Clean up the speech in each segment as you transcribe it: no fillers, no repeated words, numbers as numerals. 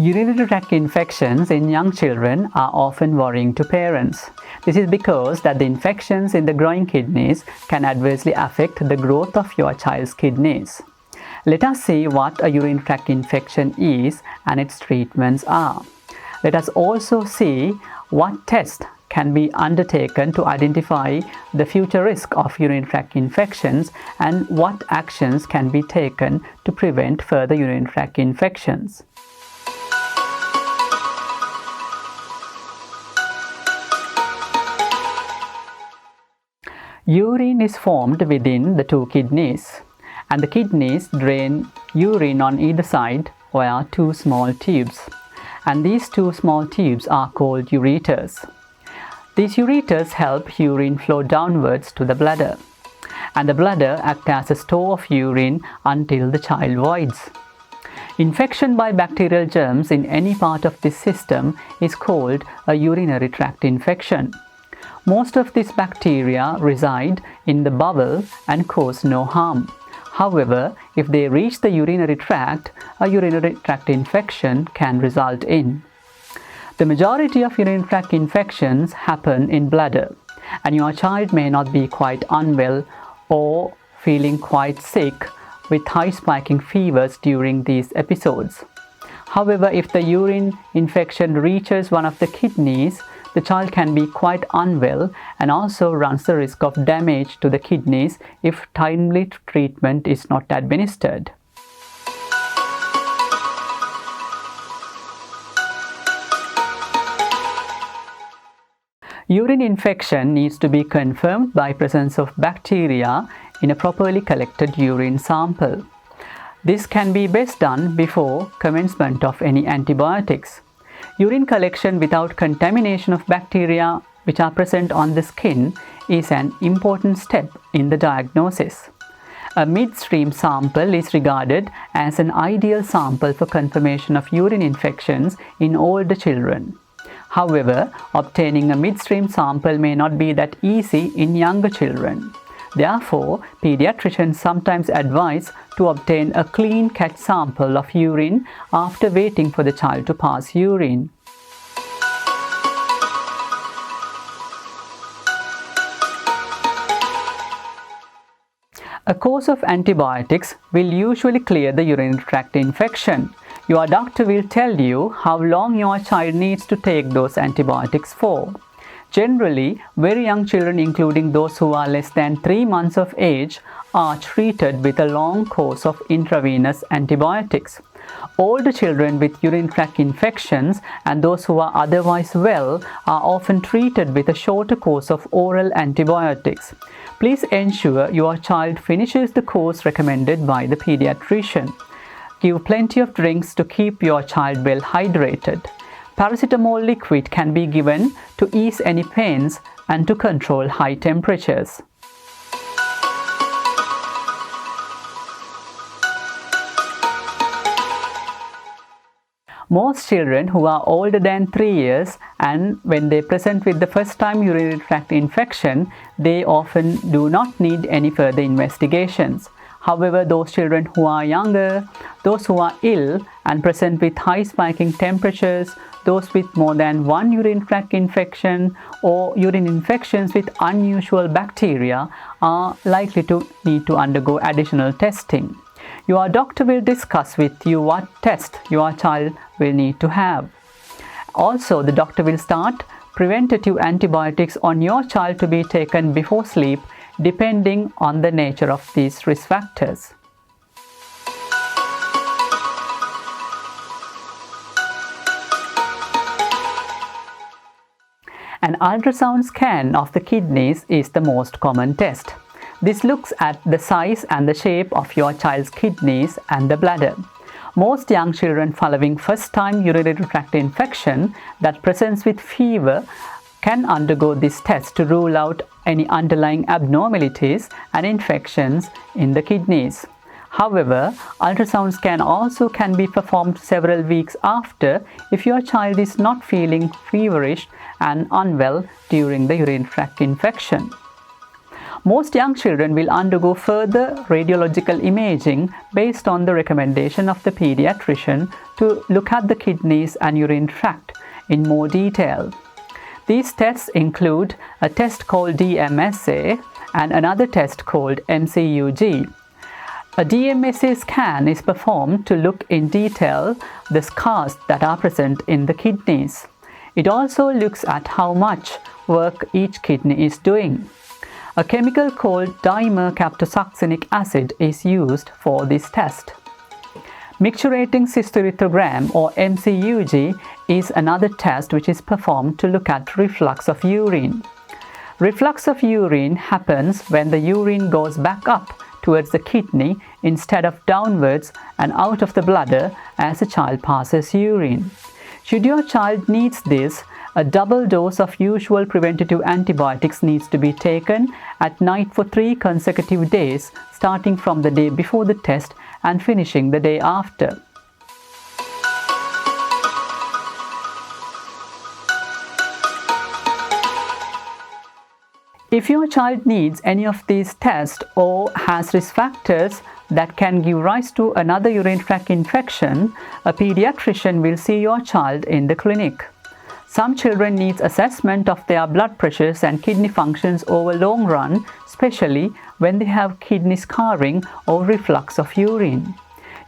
Urinary tract infections in young children are often worrying to parents. This is because that the infections in the growing kidneys can adversely affect the growth of your child's kidneys. Let us see what a urinary tract infection is and its treatments are. Let us also see what tests can be undertaken to identify the future risk of urinary tract infections and what actions can be taken to prevent further urinary tract infections. Urine is formed within the two kidneys, and the kidneys drain urine on either side via two small tubes. And these two small tubes are called ureters. These ureters help urine flow downwards to the bladder, and the bladder acts as a store of urine until the child voids. Infection by bacterial germs in any part of this system is called a urinary tract infection. Most of these bacteria reside in the bowel and cause no harm. However, if they reach the urinary tract, a urinary tract infection can result in. The majority of urinary tract infections happen in bladder, and your child may not be quite unwell or feeling quite sick with high spiking fevers during these episodes. However, if the urine infection reaches one of the kidneys, the child can be quite unwell and also runs the risk of damage to the kidneys if timely treatment is not administered. Urine infection needs to be confirmed by presence of bacteria in a properly collected urine sample. This can be best done before commencement of any antibiotics. Urine collection without contamination of bacteria which are present on the skin is an important step in the diagnosis. A midstream sample is regarded as an ideal sample for confirmation of urine infections in older children. However, obtaining a midstream sample may not be that easy in younger children. Therefore, pediatricians sometimes advise to obtain a clean catch sample of urine after waiting for the child to pass urine. A course of antibiotics will usually clear the urinary tract infection. Your doctor will tell you how long your child needs to take those antibiotics for. Generally, very young children, including those who are less than 3 months of age, are treated with a long course of intravenous antibiotics. Older children with urinary tract infections and those who are otherwise well are often treated with a shorter course of oral antibiotics. Please ensure your child finishes the course recommended by the pediatrician. Give plenty of drinks to keep your child well hydrated. Paracetamol liquid can be given to ease any pains and to control high temperatures. Most children who are older than 3 years and when they present with the first time urinary tract infection, they often do not need any further investigations. However, those children who are younger, those who are ill and present with high spiking temperatures, those with more than one urinary tract infection or urine infections with unusual bacteria are likely to need to undergo additional testing. Your doctor will discuss with you what test your child will need to have. Also, the doctor will start preventative antibiotics on your child to be taken before sleep, depending on the nature of these risk factors. An ultrasound scan of the kidneys is the most common test. This looks at the size and the shape of your child's kidneys and the bladder. Most young children following first-time urinary tract infection that presents with fever can undergo this test to rule out any underlying abnormalities and infections in the kidneys. However, ultrasound scan also can be performed several weeks after if your child is not feeling feverish and unwell during the urinary tract infection. Most young children will undergo further radiological imaging based on the recommendation of the pediatrician to look at the kidneys and urine tract in more detail. These tests include a test called DMSA and another test called MCUG. A DMSA scan is performed to look in detail the scars that are present in the kidneys. It also looks at how much work each kidney is doing. A chemical called dimercaptosuccinic acid is used for this test. Micturating cystourethrogram or MCUG is another test which is performed to look at reflux of urine. Reflux of urine happens when the urine goes back up towards the kidney instead of downwards and out of the bladder as a child passes urine. Should your child needs this, a double dose of usual preventative antibiotics needs to be taken at night for 3 consecutive days, starting from the day before the test and finishing the day after. If your child needs any of these tests or has risk factors that can give rise to another urinary tract infection, a pediatrician will see your child in the clinic. Some children need assessment of their blood pressures and kidney functions over long run, especially when they have kidney scarring or reflux of urine.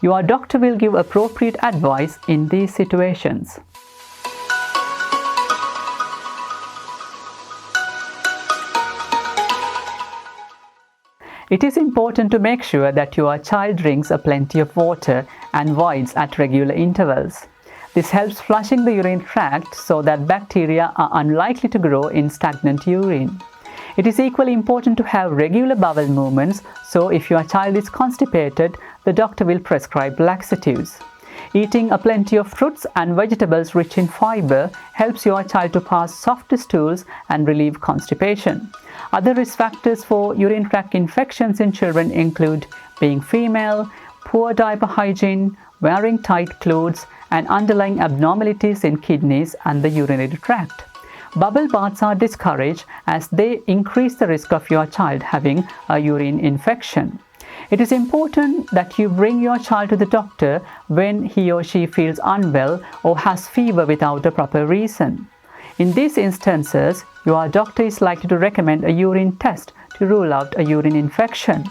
Your doctor will give appropriate advice in these situations. It is important to make sure that your child drinks plenty of water and voids at regular intervals. This helps flushing the urine tract so that bacteria are unlikely to grow in stagnant urine. It is equally important to have regular bowel movements, so if your child is constipated, the doctor will prescribe laxatives. Eating plenty of fruits and vegetables rich in fiber helps your child to pass soft stools and relieve constipation. Other risk factors for urinary tract infections in children include being female, poor diaper hygiene, wearing tight clothes, and underlying abnormalities in kidneys and the urinary tract. Bubble baths are discouraged as they increase the risk of your child having a urine infection. It is important that you bring your child to the doctor when he or she feels unwell or has fever without a proper reason. In these instances, your doctor is likely to recommend a urine test to rule out a urine infection.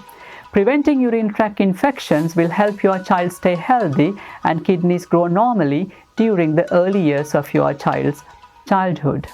Preventing urinary tract infections will help your child stay healthy and kidneys grow normally during the early years of your child's childhood.